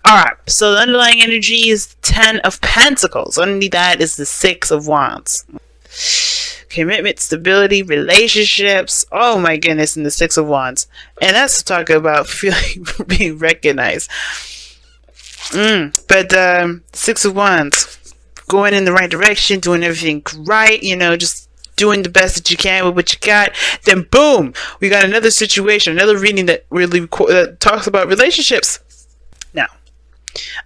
Alright, so the underlying energy is 10 of Pentacles. Underneath that is the 6 of Wands. Commitment, stability, relationships. Oh my goodness, and the 6 of Wands. And that's talking about feeling being recognized. But 6 of Wands, going in the right direction, doing everything right, you know, just doing the best that you can with what you got. Then boom, we got another situation, another reading that really talks about relationships. Now,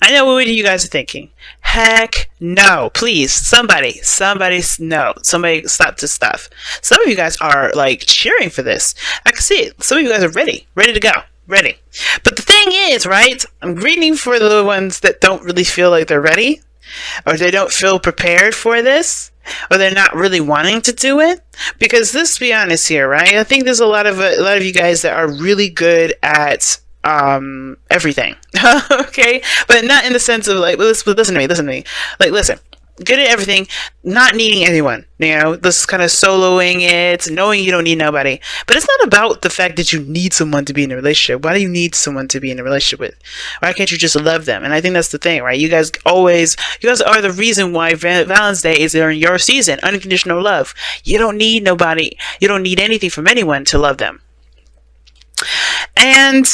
I know what you guys are thinking. Heck no. Please, somebody no. Somebody stop this stuff. Some of you guys are like cheering for this. I can see it. Some of you guys are ready to go. Ready. But the thing is, right, I'm reading for the ones that don't really feel like they're ready, or they don't feel prepared for this, or they're not really wanting to do it. Because let's be honest here, right? I think there's a lot of you guys that are really good at everything. Okay, but not in the sense of like, listen to me, like, listen, good at everything, not needing anyone, you know, this kind of soloing it, knowing you don't need nobody. But it's not about the fact that you need someone to be in a relationship. Why do you need someone to be in a relationship with? Why can't you just love them? And I think that's the thing, right? You guys are the reason why Valentine's Day is during your season. Unconditional love. You don't need nobody. You don't need anything from anyone to love them. And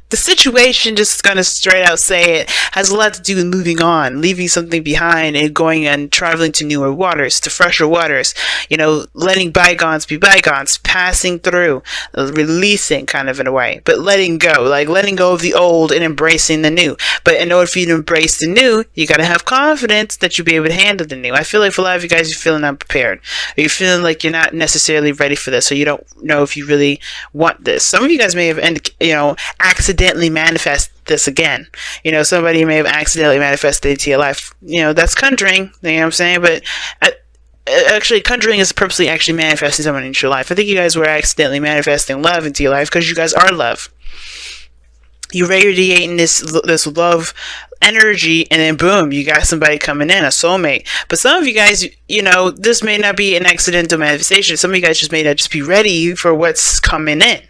the situation, just gonna straight out say it, has a lot to do with moving on, leaving something behind, and going and traveling to newer waters, to fresher waters, you know, letting bygones be bygones, passing through, releasing kind of in a way, but letting go, like letting go of the old and embracing the new. But in order for you to embrace the new, you gotta have confidence that you'll be able to handle the new. I feel like for a lot of you guys, you're feeling unprepared, or you're feeling like you're not necessarily ready for this, or you don't know if you really want this. Some of you guys may have, you know, accidentally manifest this again. You know, somebody may have accidentally manifested into your life. You know, that's conjuring, you know what I'm saying? But actually, conjuring is purposely actually manifesting someone into your life. I think you guys were accidentally manifesting love into your life because you guys are love. You radiating this love energy, and then boom, you got somebody coming in, a soulmate. But some of you guys, you know, this may not be an accidental manifestation. Some of you guys just may not just be ready for what's coming in.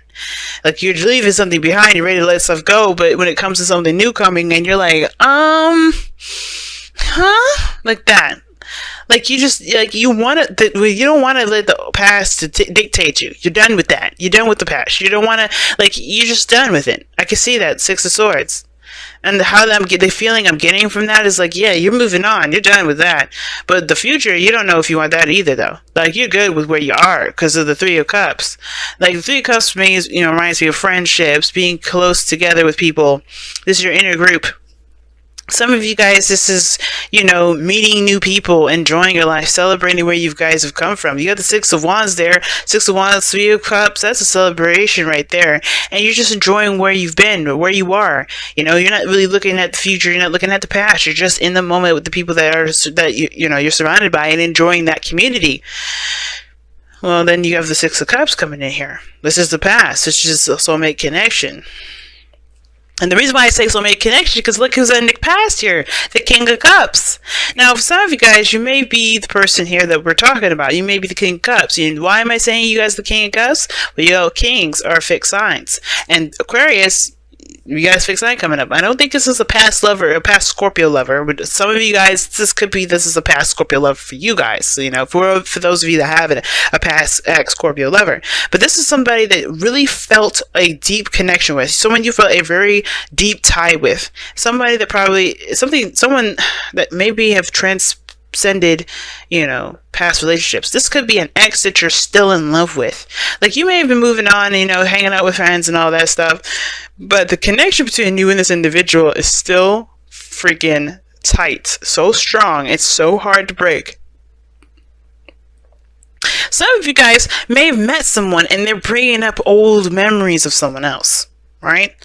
Like, you're leaving something behind, you're ready to let stuff go, but when it comes to something new coming in, you're like, like that. Like, you just, like, you don't want to let the past dictate you. You're done with that. You're done with the past. You don't want to, like, you're just done with it. I can see that, 6 of Swords. And the feeling I'm getting from that is like, yeah, you're moving on. You're done with that. But the future, you don't know if you want that either, though. Like, you're good with where you are because of the 3 of Cups. Like, the 3 of Cups means, you know, reminds me of friendships, being close together with people. This is your inner group. Some of you guys, this is, you know, meeting new people, enjoying your life, celebrating where you guys have come from. You got the 6 of Wands there. 6 of Wands, 3 of Cups. That's a celebration right there. And you're just enjoying where you've been, where you are. You know, you're not really looking at the future. You're not looking at the past. You're just in the moment with the people you're surrounded by and enjoying that community. Well, then you have the 6 of Cups coming in here. This is the past. It's just a soulmate connection. And the reason why I say soulmate connection, because look who's in the past here, the King of Cups. Now, for some of you guys, you may be the person here that we're talking about. You may be the King of Cups. And why am I saying you guys the King of Cups? Well, you know, kings are fixed signs. And Aquarius, you guys fixed sign coming up. I don't think this is a past lover, a past Scorpio lover. But some of you guys, this is a past Scorpio lover for you guys. So, you know, for those of you that have a past ex-Scorpio lover. But this is somebody that really felt a deep connection with. Someone you felt a very deep tie with. Somebody that someone that maybe have transcended, you know, past relationships. This could be an ex that you're still in love with. Like, you may have been moving on, you know, hanging out with friends and all that stuff, but the connection between you and this individual is still freaking tight, so strong, it's so hard to break. Some of you guys may have met someone and they're bringing up old memories of someone else, right?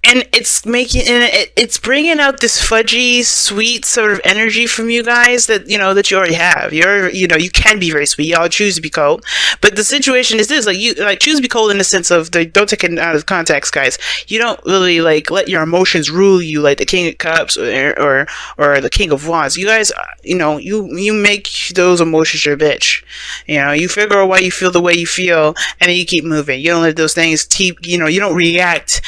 And it's bringing out this fudgy, sweet sort of energy from you guys that, you know, that you already have. You can be very sweet. Y'all choose to be cold. But the situation is this, you choose to be cold in the sense of, don't take it out of context, guys. You don't really, let your emotions rule you like the King of Cups or the King of Wands. You guys, you make those emotions your bitch. You know, you figure out why you feel the way you feel, and then you keep moving. You don't let those things you don't react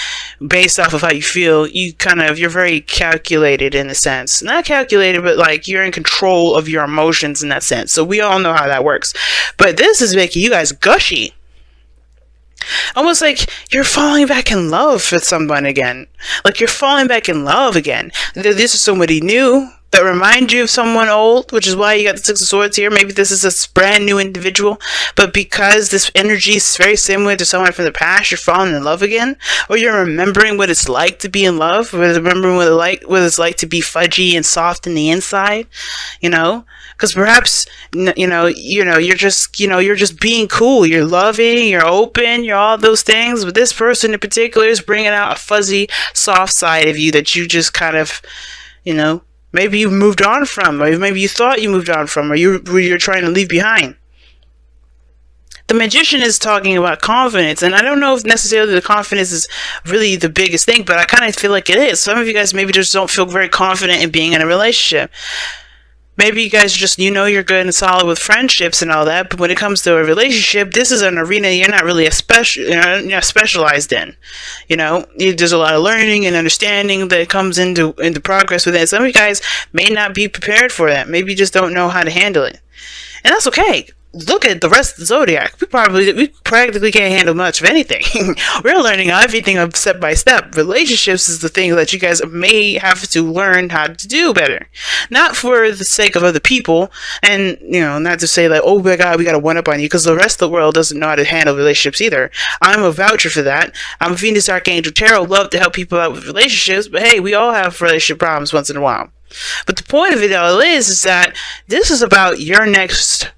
based off of how you feel, you're very calculated in a sense. Not calculated, but like you're in control of your emotions in that sense. So we all know how that works. But this is making you guys gushy. Almost like you're falling back in love with someone again. Like you're falling back in love again. This is somebody new that reminds you of someone old, which is why you got the Six of Swords here. Maybe this is a brand new individual, but because this energy is very similar to someone from the past, you're falling in love again, or you're remembering what it's like to be in love, or remembering what it's like to be fudgy and soft in the inside, you know? Because perhaps, you're just being cool. You're loving, you're open, you're all those things. But this person in particular is bringing out a fuzzy, soft side of you that you just kind of, maybe you moved on from, or maybe you thought you moved on from, or you're trying to leave behind. The Magician is talking about confidence, and I don't know if necessarily the confidence is really the biggest thing, but I kind of feel like it is. Some of you guys maybe just don't feel very confident in being in a relationship. Maybe you guys just, you're good and solid with friendships and all that, but when it comes to a relationship, this is an arena you're not really specialized in. There's a lot of learning and understanding that comes into progress with it. Some of you guys may not be prepared for that. Maybe you just don't know how to handle it. And that's okay. Look at the rest of the zodiac. We practically can't handle much of anything. We're learning everything step by step. Relationships is the thing that you guys may have to learn how to do better. Not for the sake of other people, and not to say like, oh my god, we got to one up on you, because the rest of the world doesn't know how to handle relationships either. I'm a voucher for that. I'm Venus Archangel Tarot. Love to help people out with relationships, but hey, we all have relationship problems once in a while. But the point of it all is that this is about your next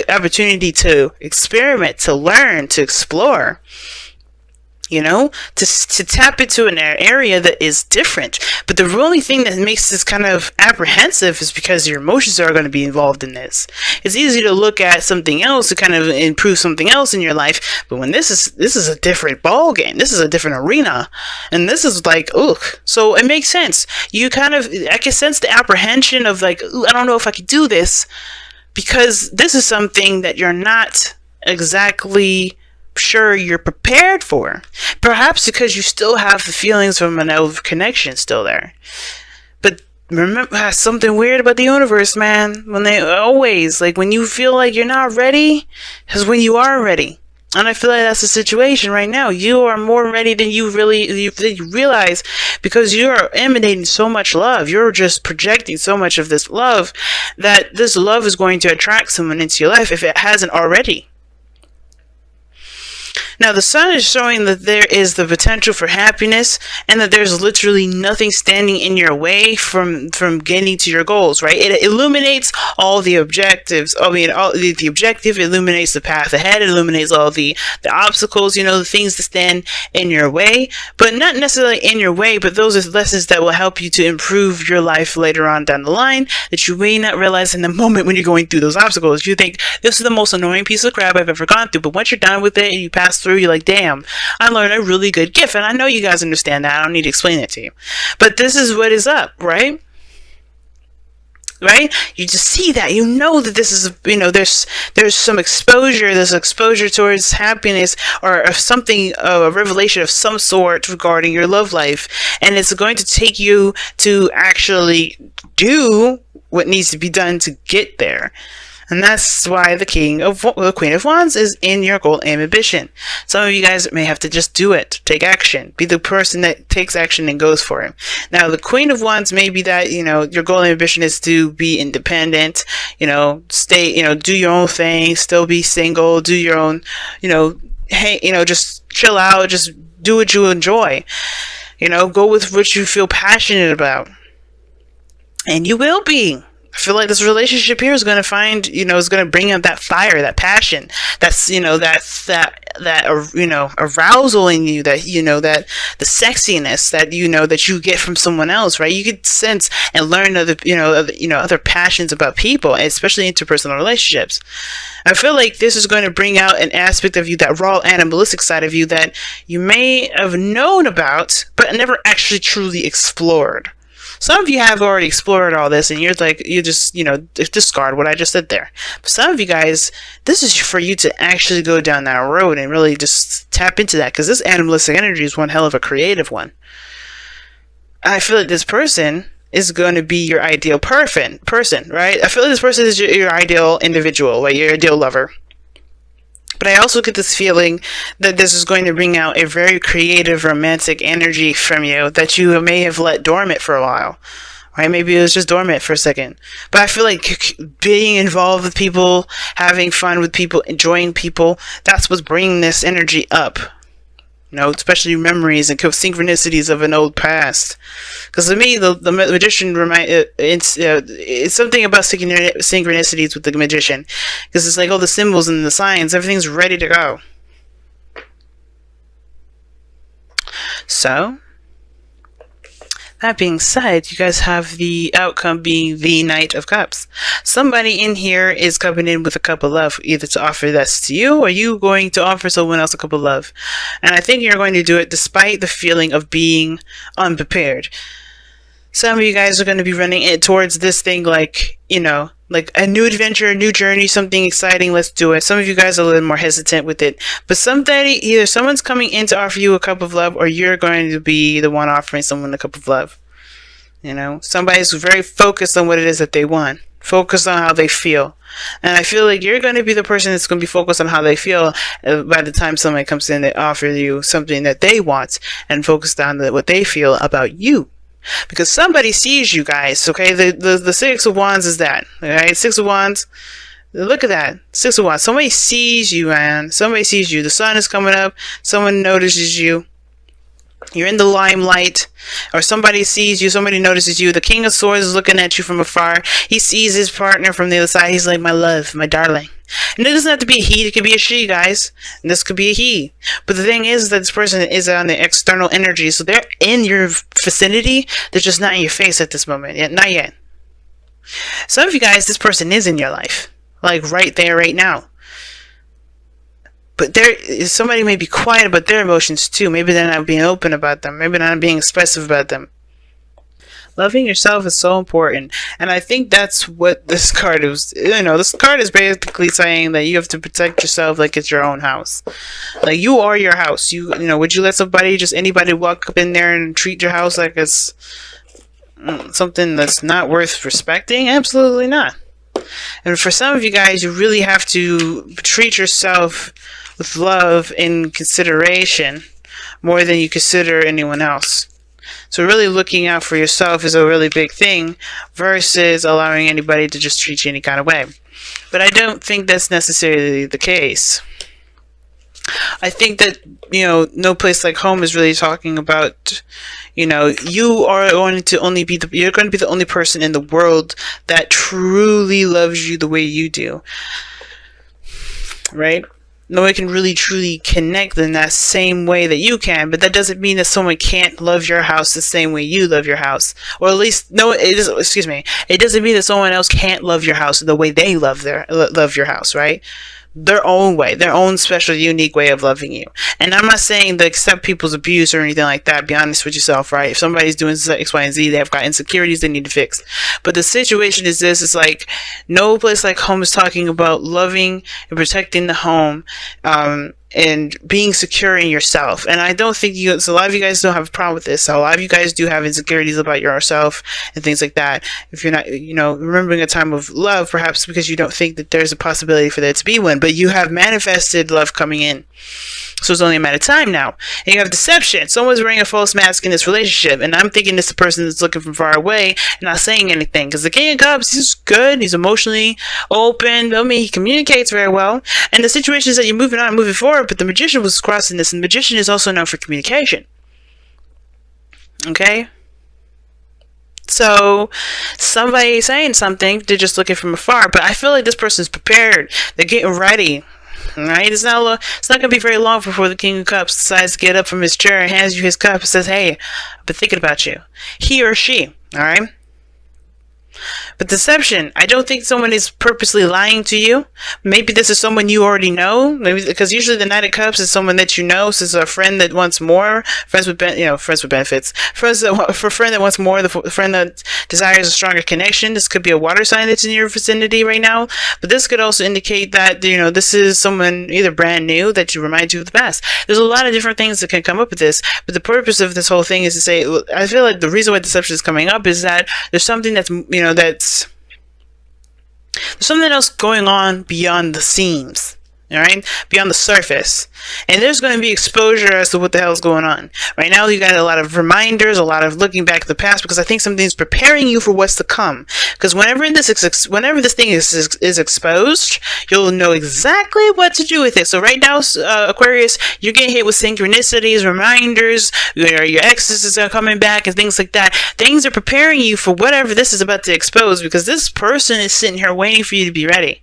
opportunity to experiment, to learn, to explore, to tap into an area that is different. But the only thing that makes this kind of apprehensive is because your emotions are going to be involved in this. It's easy to look at something else to kind of improve something else in your life, but when this is a different ball game, this is a different arena, and this is like, ugh. So it makes sense. I can sense the apprehension of like, I don't know if I could do this, because this is something that you're not exactly sure you're prepared for. Perhaps because you still have the feelings from an old connection still there. But remember, something weird about the universe, man. When you feel like you're not ready, is when you are ready. And I feel like that's the situation right now. You are more ready than you realize, because you are emanating so much love. You're just projecting so much of this love, that this love is going to attract someone into your life if it hasn't already. Now, the sun is showing that there is the potential for happiness, and that there's literally nothing standing in your way from getting to your goals, right? It illuminates all the objectives. The objective illuminates the path ahead. It illuminates all the obstacles, the things that stand in your way, but not necessarily in your way, but those are lessons that will help you to improve your life later on down the line, that you may not realize in the moment when you're going through those obstacles. You think, this is the most annoying piece of crap I've ever gone through, but once you're done with it and you pass through, you're like, damn, I learned a really good gift. And I know you guys understand that. I don't need to explain it to you. But this is what is up, right? Right? You just see that. You know that this is, there's some exposure. There's exposure towards happiness, or something, a revelation of some sort regarding your love life. And it's going to take you to actually do what needs to be done to get there. And that's why the Queen of Wands is in your goal and ambition. Some of you guys may have to just do it. Take action. Be the person that takes action and goes for it. Now, the Queen of Wands may be that, your goal and ambition is to be independent, stay, do your own thing, still be single, do your own, hey, just chill out, just do what you enjoy. Go with what you feel passionate about. And you will be. I feel like this relationship here is going to find, is going to bring up that fire, that passion, that's, that arousal in you, that the sexiness that, that you get from someone else, right? You could sense and learn other passions about people, especially interpersonal relationships. I feel like this is going to bring out an aspect of you, that raw animalistic side of you that you may have known about, but never actually truly explored. Some of you have already explored all this, and you're like, you just, discard what I just said there. But some of you guys, this is for you to actually go down that road and really just tap into that, because this animalistic energy is one hell of a creative one. I feel like this person is going to be your ideal person, right? I feel like this person is your ideal individual, like your ideal lover. But I also get this feeling that this is going to bring out a very creative, romantic energy from you that you may have let dormant for a while. Right? Maybe it was just dormant for a second. But I feel like being involved with people, having fun with people, enjoying people, that's what's bringing this energy up. Especially memories and synchronicities of an old past. Because to me, the magician it's something about synchronicities with the magician. Because it's like all the symbols and the signs, everything's ready to go. So, that being said, you guys have the outcome being the Knight of Cups. Somebody in here is coming in with a cup of love, either to offer this to you, or you going to offer someone else a cup of love. And I think you're going to do it despite the feeling of being unprepared. Some of you guys are going to be running it towards this thing like a new adventure, a new journey, something exciting, let's do it. Some of you guys are a little more hesitant with it. But either someone's coming in to offer you a cup of love, or you're going to be the one offering someone a cup of love. Somebody's very focused on what it is that they want. Focused on how they feel. And I feel like you're going to be the person that's going to be focused on how they feel by the time somebody comes in to offer you something that they want, and focused on what they feel about you. Because somebody sees you guys, okay? The Six of Wands is that, alright? Six of Wands, look at that. Six of Wands. Somebody sees you, man. Somebody sees you. The sun is coming up. Someone notices you. You're in the limelight. Or somebody sees you. Somebody notices you. The King of Swords is looking at you from afar. He sees his partner from the other side. He's like, my love, my darling. And it doesn't have to be a he, it could be a she, guys. And this could be a he. But the thing is that this person is on the external energy, so they're in your vicinity, they're just not in your face at this moment. Not yet. Some of you guys, this person is in your life. Like right there, right now. But somebody may be quiet about their emotions too. Maybe they're not being open about them. Maybe they're not being expressive about them. Loving yourself is so important, and I think that's what this card is. This card is basically saying that you have to protect yourself like it's your own house. Like you are your house. Would you let anybody walk up in there and treat your house like it's something that's not worth respecting? Absolutely not. And for some of you guys, you really have to treat yourself with love and consideration more than you consider anyone else. So really looking out for yourself is a really big thing versus allowing anybody to just treat you any kind of way. But I don't think that's necessarily the case. I think that, No Place Like Home is really talking about, you are going to you're going to be the only person in the world that truly loves you the way you do. Right? Nobody can really truly connect in that same way that you can, but that doesn't mean that someone can't love your house the same way you love your house. Or at least, it doesn't mean that someone else can't love your house the way they love your house, right? Their own way, their own special, unique way of loving you. And I'm not saying to accept people's abuse or anything like that. Be honest with yourself, right? If somebody's doing X, Y, and Z, they've got insecurities they need to fix. But the situation is this: it's like No Place Like Home is talking about loving and protecting the home, and being secure in yourself. And I don't think so a lot of you guys don't have a problem with this. So a lot of you guys do have insecurities about yourself and things like that. If you're not, remembering a time of love, perhaps because you don't think that there's a possibility for there to be one, but you have manifested love coming in. So it's only a matter of time now. And you have deception. Someone's wearing a false mask in this relationship, and I'm thinking it's the person that's looking from far away and not saying anything. Because the King of Cups, he's good. He's emotionally open. He communicates very well. And the situation is that you're moving on, moving forward, but the Magician was crossing this, and the Magician is also known for communication. Okay? So, somebody saying something, they're just looking from afar, but I feel like this person's prepared. They're getting ready. Right? It's not going to be very long before the King of Cups decides to get up from his chair and hands you his cup and says, hey, I've been thinking about you. He or she. Alright? But deception, I don't think someone is purposely lying to you. Maybe this is someone you already know. Maybe because usually the Knight of Cups is someone that you know. So it's a friend that wants more, friends with friends with benefits, for a friend that wants more, the friend that desires a stronger connection. This could be a water sign that's in your vicinity right now. But this could also indicate that this is someone either brand new that you remind you of the past. There's a lot of different things that can come up with this. But the purpose of this whole thing is to say, I feel like the reason why deception is coming up is that there's something that's there's something else going on beyond the seams, all right, beyond the surface, and there's going to be exposure as to what the hell is going on. Right now, you got a lot of reminders, a lot of looking back at the past, because I think something's preparing you for what's to come. Because whenever this thing is exposed, you'll know exactly what to do with it. So right now, Aquarius, you're getting hit with synchronicities, reminders, your exes are coming back, and things like that. Things are preparing you for whatever this is about to expose, because this person is sitting here waiting for you to be ready.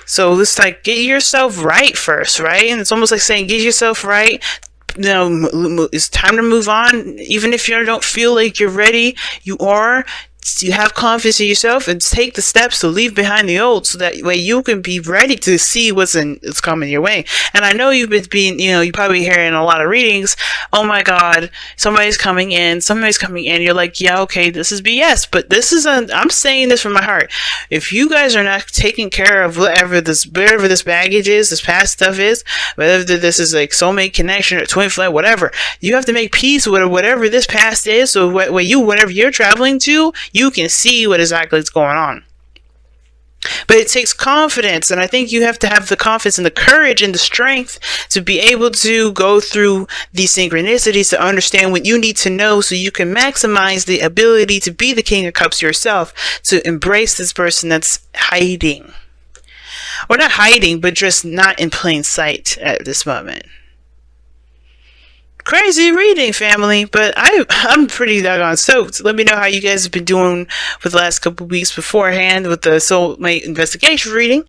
So it's like, get yourself right first, right? And it's almost like saying, get yourself right. It's time to move on. Even if you don't feel like you're ready, you are. You have confidence in yourself, and take the steps to leave behind the old, so that way you can be ready to see what's coming your way. And I know you've been you probably hearing a lot of readings. Oh my God, somebody's coming in. You're like, yeah, okay, this is BS, but I'm saying this from my heart. If you guys are not taking care of whatever this baggage is, this past stuff is, whether this is like soulmate connection or twin flame, whatever, you have to make peace with whatever this past is. So whenever you're traveling to, you can see what exactly is going on. But it takes confidence, and I think you have to have the confidence and the courage and the strength to be able to go through these synchronicities, to understand what you need to know, so you can maximize the ability to be the King of Cups yourself, to embrace this person that's hiding. Or not hiding, but just not in plain sight at this moment. Crazy reading, family, but I'm pretty doggone soaked. Let me know how you guys have been doing for the last couple of weeks beforehand with the soulmate investigation reading.